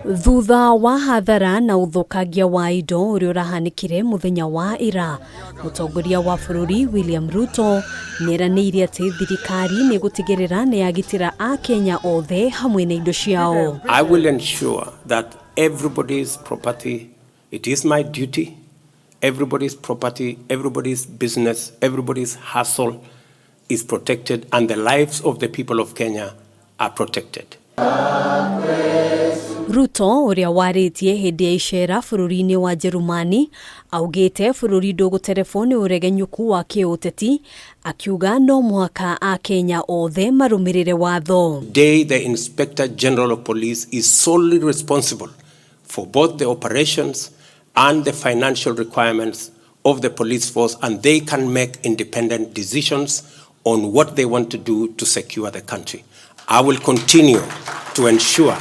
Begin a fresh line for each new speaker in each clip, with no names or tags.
Thutha wa hathara na uthukagia wa indo uria urahanikire muthenya wa ira, mutongoria wa bururi William Ruto neraniire ati thirikari ni gutigirira ni agitira AKENYA othe hamwe na indo ciao.
I will ensure that everybody's property, it is my duty, everybody's property, everybody's business, everybody's hustle is protected and the lives of the people of Kenya are protected.
Ruto uria waritie hindi ya icera bururi-ini wa Jerumani augite bururi nduguterefoni uregenyuku wa KIUTETI akiuga no muhaka AKENYA othe marumirire watho.
Today the Inspector General of Police is solely responsible for both the operations and the financial requirements of the police force, and they can make independent decisions on what they want to do to secure the country. I will continue to ensure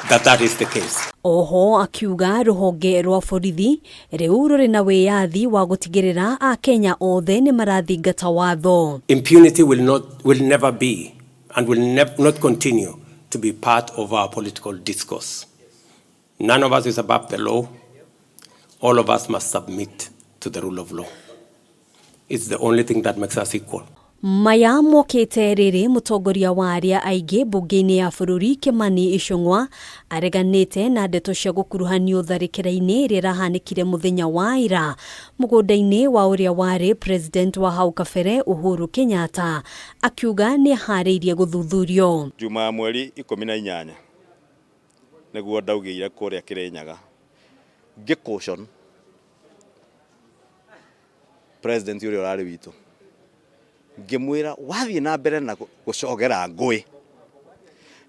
that is the case.
Oho akiuga ruhonge rwa borithi riu ruri na wiyathi wa gutigirira AKENYA othe ni marathingata watho.
Impunity will never be and will not continue to be part of our political discourse. None of us is above the law. All of us must submit to the rule of law. It's the only thing that makes us equal.
Maya mokete riri mutongoria wa ARIA aige bunge-ini ya bururi Kimani Icung'wa areganite na ndeto cia gukuruhanio tharikira-ini rirahanikire muthenya wa ira mugunda-ini wa uria wari president wa hau kabere Uhuru Kenyatta akiuga ni hariirie guthuthurio.
Juma mweri 18 niguo ndaugire kuria Kirinyaga ngicaution president uria urari witu ngimwira wathie na mbere na gucogera ngui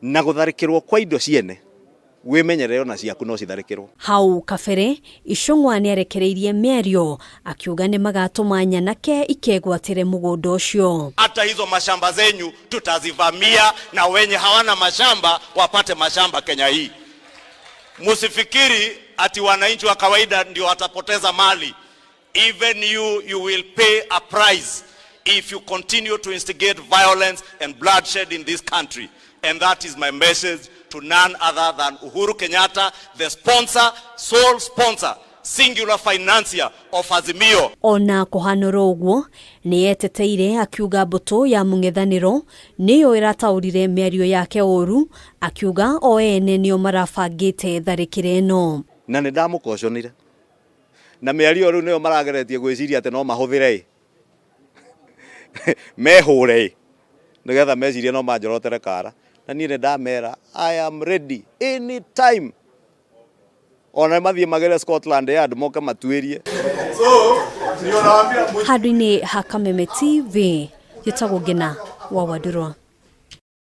na gutharikirwo kwa indo ciene wimenyerero na ciaku no citharikirwo.
Hau kabere Icung'wa ni arekereirie miario akiuga ni magatuma nyanake ikegwatire mugunda ucio.
Hata hizo mashamba zenyu tutazivamia na wenye hawana mashamba wapate mashamba Kenya hii. Musifikiri ati wananchi wa kawaida ndio watapoteza mali. Even you will pay a price if you continue to instigate violence and bloodshed in this country. And that is my message to none other than Uhuru Kenyatta, the sponsor, sole sponsor, singular financier of Azimio.
Ona kuhanura uguo ni eteteire akiuga mbuto ya mung'ethaniro niyo irataurire miario yake oru akiuga oene niyo marabangite tharikira ino.
Na ni ndamukoconire na miario ru niyo marageretie gwiciria ati no mahuthire mehure nigetha meciria no manjorotere kara na nie ndamera I am ready anytime ona mathie magere Scotland Yard moke matuirie.
Handũ-inĩ ha Kameme TV gitagwo Ngina wa Wadurwa.